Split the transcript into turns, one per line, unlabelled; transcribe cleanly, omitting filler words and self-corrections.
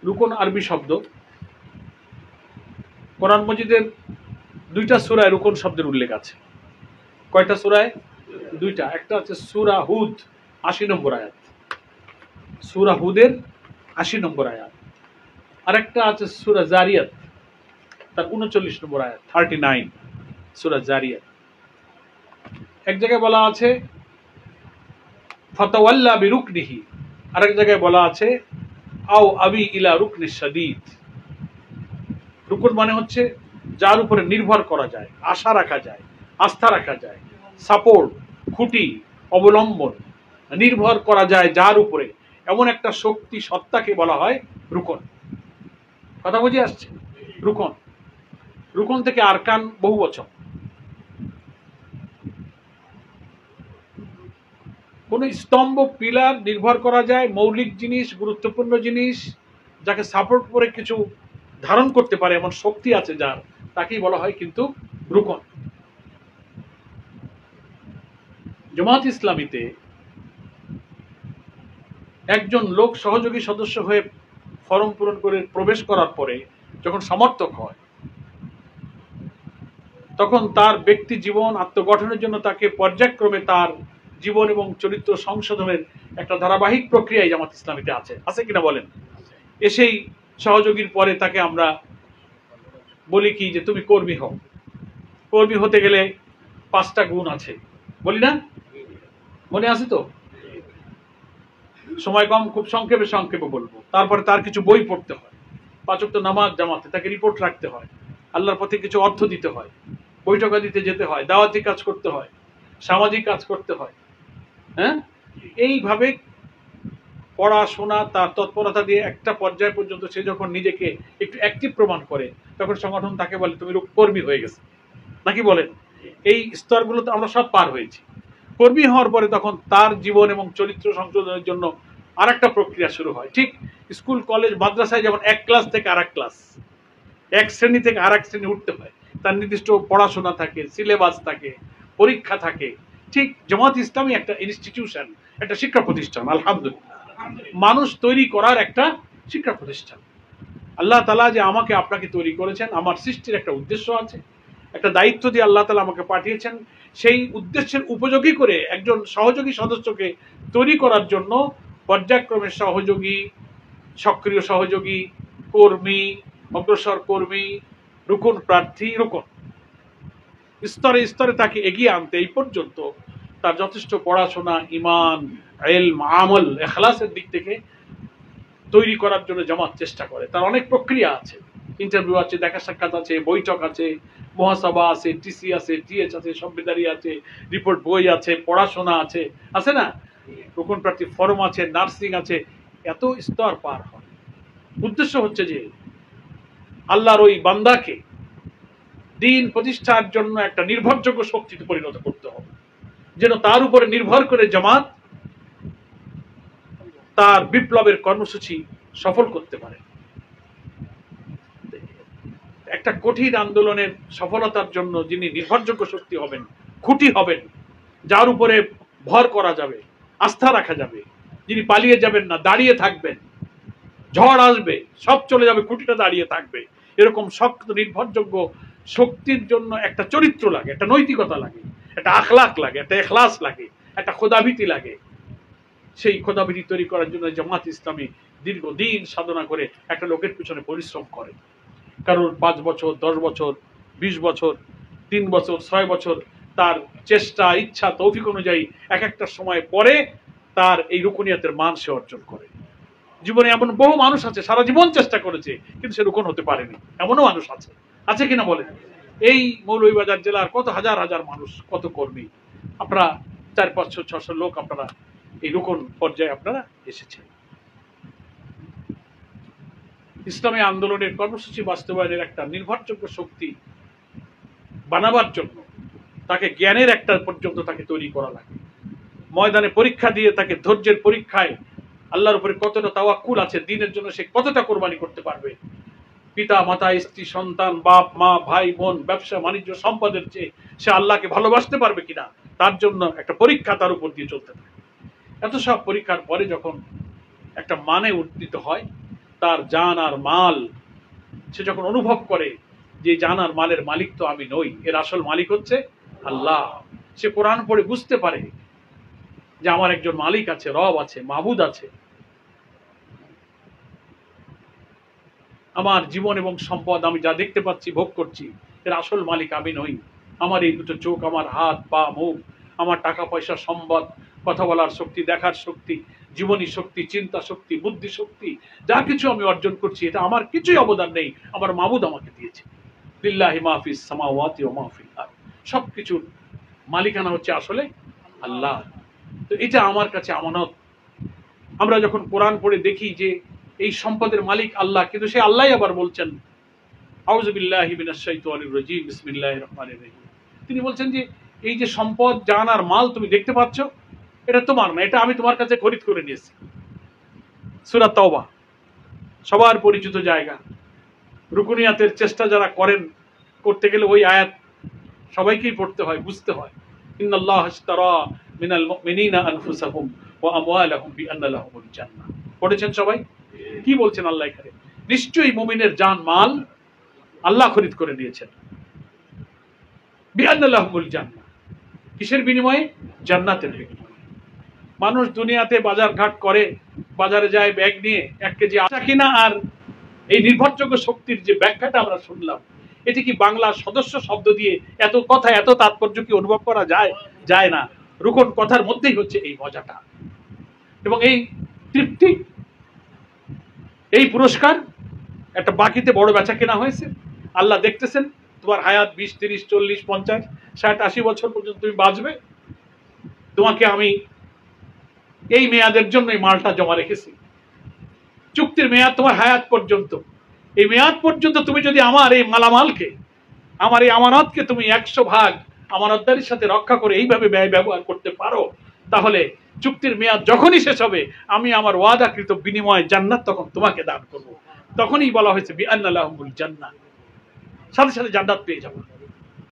রুকন আরবি শব্দ। কোরআন মজিদের 2টা সূরায় রুকন শব্দের উল্লেখ আছে। কয়টা সূরায়? 2টা। একটা হচ্ছে সূরা হুদ 80 নম্বর আয়াত, সূরা হুদের 80 নম্বর আয়াত। আরেকটা আছে সূরা জারিয়াত, তার 39 নম্বর আয়াত, 39 সূরা জারিয়াত। এক জায়গায় বলা আছে ফাতাওয়াল্লা বিরুকনিহি, আরেক জায়গায় বলা আছে আও আবি ইলা রুকনি শাদীদ। রুকন মানে হচ্ছে যার উপরে নির্ভর করা যায়, আশা রাখা যায়, আস্থা রাখা যায়, সাপোর্ট, খুঁটি, অবলম্বন, নির্ভর করা যায় যার উপরে, এমন একটা শক্তি সত্তাকে বলা হয় রুকন। কথা বুঝে আসছে? রুকন, রুকন থেকে আরকান বহু বচন। কোন স্তম্ভ, পিলার, নির্ভর করা যায়, মৌলিক জিনিস, গুরুত্বপূর্ণ জিনিস, যাকে সাপোর্ট করে কিছু ধারণ করতে পারে এমন শক্তি আছে যার, তাকেই বলা হয় কিন্তু রুকন। জামাত ইসলামীতে একজন লোক সহযোগী সদস্য হয়ে ফরম পূরণ করে প্রবেশ করার পরে যখন সমর্থক হয়, তখন তার ব্যক্তি জীবন আত্মগঠনের জন্য তাকে পর্যায়ক্রমে তার জীবন এবং চরিত্র সংশোধনের একটা ধারাবাহিক প্রক্রিয়ায় জামাত ইসলামীতে আছে। আছে কিনা বলেন? এসেই সহযোগীর পরে তাকে আমরা বলি কি যে তুমি কর্মী হও। কর্মী হতে গেলে 5টা গুণ আছে, বলি না? মনে আছে তো? সময় কম, খুব সংক্ষেপে সংক্ষেপে বলবো। তারপরে তার কিছু বই পড়তে হয়, 5 ওয়াক্ত নামাজ জামাতে, তাকে রিপোর্ট রাখতে হয়, আল্লাহর পথে কিছু অর্থ দিতে হয়, বৈঠকা দিতে যেতে হয়, দাওয়াতি কাজ করতে হয়, সামাজিক কাজ করতে হয়। হ্যাঁ, এইভাবে পড়াশোনা তার তৎপরতা দিয়ে একটা পর্যায় পর্যন্ত সে যখন নিজেকে একটু অ্যাক্টিভ প্রমাণ করে, তখন সংগঠন তাকে বলে তুমি কর্মী হয়ে গেছে, নাকি বলেন? এই স্তরগুলো তো আমরা সব পার হয়েছি। কর্মী হওয়ার পরে তখন তার জীবন এবং চরিত্র সংশোধনের জন্য আর একটা প্রক্রিয়া শুরু হয়। ঠিক স্কুল, কলেজ, মাদ্রাসায় যেমন এক ক্লাস থেকে আর এক ক্লাস, এক শ্রেণী থেকে আর এক শ্রেণী উঠতে হয়, তার নির্দিষ্ট পড়াশোনা থাকে, সিলেবাস থাকে, পরীক্ষা থাকে। ঠিক জামাত ইসলামী একটা ইনস্টিটিউশন, একটা শিক্ষা প্রতিষ্ঠান। আলহামদুলিল্লাহ, মানুষ তৈরি করার একটা শিক্ষা প্রতিষ্ঠান। আল্লাহ তাআলা যে আমাকে আপনাকে তৈরি করেছেন, আমার সৃষ্টির একটা উদ্দেশ্য আছে, একটা দায়িত্ব দিয়ে আল্লাহ তাআলা আমাকে পাঠিয়েছেন। সেই উদ্দেশ্যের উপযোগী করে একজন সহযোগী সদস্যকে তৈরি করার জন্য পর্যায়ক্রমে সহযোগী, সক্রিয় সহযোগী, কর্মী, অগ্রসর কর্মী, রুকন প্রার্থী, রুকন স্তরে স্তরে তাকে এগিয়ে আনতে এই পর্যন্ত তার যথেষ্ট পড়াশোনা, ইমান, ইলম, আমল, ইখলাসের দিক থেকে তৈরি করার জন্য জামাত চেষ্টা করে। তার অনেক প্রক্রিয়া আছে, ইন্টারভিউ আছে, দেখা সাক্ষাৎ আছে, বৈঠক আছে, মহাসভা আছে, টিসি আছে, টিএচ আছে, সংবিধানী আছে, রিপোর্ট বই আছে, পড়াশোনা আছে, আছে না? রুকন প্রার্থী ফরম আছে, নার্সিং আছে, এত স্তর পার হয়। উদ্দেশ্য হচ্ছে যে আল্লাহর ওই বান্দাকে দিন প্রতিষ্ঠার জন্য একটা নির্ভরযোগ্য শক্তিতে পরিণত করতে হবে, যেন তার উপরে নির্ভর করে জামাত তার বিপ্লবের কর্মসূচি সফল করতে পারে। একটা কঠিন আন্দোলনের সফলতার জন্য যিনি নির্ভরযোগ্য শক্তি হবেন, খুঁটি হবেন, যার উপরে ভর করা যাবে, আস্থা রাখা যাবে, যিনি পালিয়ে যাবেন না, দাঁড়িয়ে থাকবেন, ঝড় আসবে সব চলে যাবে, খুঁটিটা দাঁড়িয়ে থাকবে, এরকম শক্ত নির্ভরযোগ্য শক্তির জন্য একটা চরিত্র লাগে, একটা নৈতিকতা লাগে, একটা আখলাক লাগে, একটা ইখলাস লাগে, একটা খোদাভীতি লাগে। সেই খোদাভীতি তৈরি করার জন্য জামাত ইসলামী দীর্ঘদিন সাধনা করে একটা লোকের পিছনে পরিশ্রম করে। কারণ 5 বছর, 10 বছর, 20 বছর, 3 বছর, 6 বছর তার চেষ্টা, ইচ্ছা, তৌফিক অনুযায়ী এক একটা সময় পরে তার এই রুকনিয়াতের মান সে অর্জন করে। জীবনে এমন বহু মানুষ আছে সারা জীবন চেষ্টা করেছে কিন্তু সে রুকন হতে পারেনি, এমনও মানুষ আছে। আছে কিনা বলেন? এই মৌলভীবাজার জেলার কত হাজার হাজার মানুষ, কত কর্মী, আপনারা 400-500-600 লোক আপনারা এই রুকন পর্যায়ে আপনারা এসেছেন। ইসলামী আন্দোলনের কর্মসূচি বাস্তবায়নের একটা নির্ভরযোগ্য শক্তি বানাবার জন্য তাকে জ্ঞানের একটা পর্যন্ত তাকে তৈরি করা লাগে। ময়দানে পরীক্ষা দিয়ে তাকে ধৈর্যের পরীক্ষায় আল্লাহর উপরে কতটা তাওয়াক্কুল আছে, দিনের জন্য সে কতটা কোরবানি করতে পারবে, পিতা মাতা, স্ত্রী, সন্তান, বাপ মা, ভাই বোন, ব্যবসা বাণিজ্য, সম্পদের চেয়ে সে আল্লাহকে ভালোবাসতে পারবে কিনা, তার জন্য একটা পরীক্ষা তার উপর দিয়ে চলতে থাকে। এত সব পরীক্ষার পরে যখন একটা মানে উত্থিত হয়, তার জান আর মাল সে যখন অনুভব করে যে জান আর মালের মালিক তো আমি নই, এর আসল মালিক হচ্ছে আল্লাহ, সে কোরআন পড়ে বুঝতে পারে যে আমার একজন মালিক আছে, রব আছে, মাবুদ আছে। আমার জীবন এবং সম্পদ আমি যা দেখতে পাচ্ছি, ভোগ করছি, এর আসল মালিক আমি নই। আমার এই দুটো চোখ, আমার হাত পা মুখ, আমার টাকা পয়সা, সম্পদ, কথা বলার শক্তি, দেখার শক্তি, জীবনী শক্তি, চিন্তা শক্তি, বুদ্ধি শক্তি, যা কিছু আমি অর্জন করছি, এটা আমার কিছুই অবদান নেই, আমার মাবুদ আমাকে দিয়েছে। লিল্লাহি মা ফিস সামাওয়াতি ওয়া মা ফিল আরদ, সবকিছুর মালিকানা হচ্ছে আসলে আল্লাহ। তো এটা আমার কাছে আমানত। আমরা যখন কোরআন পড়ে দেখি যে এই সম্পদের মালিক আল্লাহ, কিন্তু সে আল্লাহ আবার বলছেন আউযু বিল্লাহি মিনাশ শাইতানির রাজীম বিসমিল্লাহির রহমানির রহিম, তিনি বলছেন যে এই যে সম্পদ, জান আর মাল তুমি দেখতে পাচ্ছ, এটা তোমার না, এটা আমি তোমার কাছে খরিদ করে নিয়েছি। সূরা তাওবা সবার পরিচিত জায়গা। রুকুনিয়াতের চেষ্টা যারা করেন, করতে গেলে ওই আয়াত সবাইকেই পড়তে হয়, বুঝতে হয়। ইন্নাল্লাহ আশতারা মিনাল মুমিনিনা আনফুসাহুম ওয়া আমওয়ালাহুম বিআন্না লাহুমুল জান্নাহ। পড়েছেন সবাই? কি বলছেন আল্লাহ এখানে? নিশ্চয়ই মুমিনের জান মাল আল্লাহ খরিদ করে নিয়েছেন। বিআন্না লাহুমুল জান্নাহ, কিসের বিনিময়ে? জান্নাতের বিনিময়ে। মানুষ দুনিয়াতে বাজার ঘাট করে, বাজারে যায় ব্যাগ নিয়ে 1 কেজি আটা কিনা, আর এই নির্ভরযোগ্য শক্তির যে ব্যাখ্যাটা আমরা শুনলাম, এটি কি বাংলা সদস্য শব্দ দিয়ে এত কথা, এত তাৎপর্য কি অনুভব করা যায়? যায় না। রুকন কথার মধ্যেই হচ্ছে এই মজাটা এবং এই তৃপ্তি, এই পুরস্কার। একটা বাকিতে বড় বেচা কেনা হয়েছে, আল্লাহ দেখতেছেন তোমার হায়াত 20, 30, 40, 50, 60, 80 বছর পর্যন্ত তুমি বাঁচবে, তোমাকে আমি এই মেয়াদের জন্য এই মালটা জমা রেখেছি। চুক্তির মেয়াদ তোমার হায়াত পর্যন্ত। এই মেয়াদ পর্যন্ত তুমি যদি আমার এই মালামালকে, আমার এই আমানতকে তুমি 100 ভাগ আমানতদারির সাথে রক্ষা করে এইভাবে ব্যয় ব্যবহার করতে পারো, তাহলে চুক্তির মেয়াদ যখনই শেষ হবে, আমি আমার ওয়াদাকৃত বিনিময় জান্নাত তখন তোমাকে দান করব। তখনই বলা হয়েছে বিআন্না লাহুমুল জান্নাহ, সাথে সাথে জান্নাত পেয়ে যাবো।